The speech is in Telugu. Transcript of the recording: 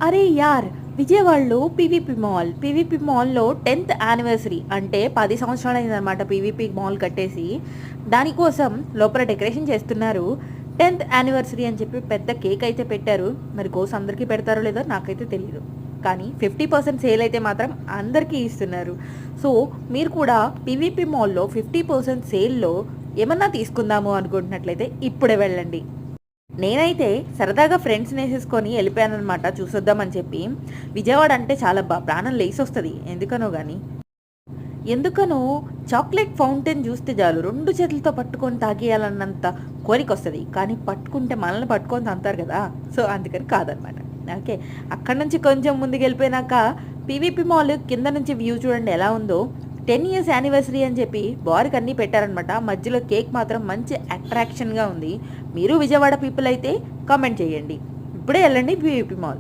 అరే యార్! విజయవాడలో పీవీపీ మాల్‌లో 10థ్ యానివర్సరీ అంటే 10 సంవత్సరాలయిందనమాట పీవీపీ మాల్ కట్టేసి. దానికోసం లోపల డెకరేషన్ చేస్తున్నారు. 10థ్ యానివర్సరీ అని చెప్పి పెద్ద కేక్ అయితే పెట్టారు. మరి గోస్ అందరికీ పెడతారో లేదో నాకైతే తెలీదు. కానీ 50% సేల్ అయితే మాత్రం అందరికీ ఇస్తున్నారు. సో, మీరు కూడా పీవీపీ మాల్‌లో 50% సేల్‌లో ఏమన్నా తీసుకుందాము అనుకుంటున్నట్లయితే ఇప్పుడే వెళ్ళండి. నేనైతే సరదాగా ఫ్రెండ్స్‌నేసేసుకొని ఎళ్ళిపోయాననమాట చూసొద్దామని చెప్పి. విజయవాడ అంటే చాలా ప్రాణం లేసొస్తది. ఎందుకనో గాని. ఎందుకనో చాక్లెట్ ఫౌంటైన్ చూస్తే చాలు 2 చేతులతో పట్టుకొని తాగేయాలన్నంత కోరికొస్తది. కానీ పట్టుకుంటే మనల్ని పట్టుకొని తంతారు గదా! సో, అందుకని కాదనమాట. ఓకే. అక్కడి నుంచి కొంచెం ముందుకెళ్ళిపోయినాక పీవీపీ మాల్ కింద నుంచి వ్యూ చూడండి ఎలా ఉందో. 10 ఇయర్స్ యానివర్సరీ అని చెప్పి బార్‌కన్నీ పెట్టారనమాట. మధ్యలో కేక్ మాత్రం మంచి అట్రాక్షన్‌గా ఉంది. మీరు విజయవాడ పీపుల్ అయితే కామెంట్ చేయండి. ఇప్పుడే ఎళ్ళండి పీవీపీ మాల్.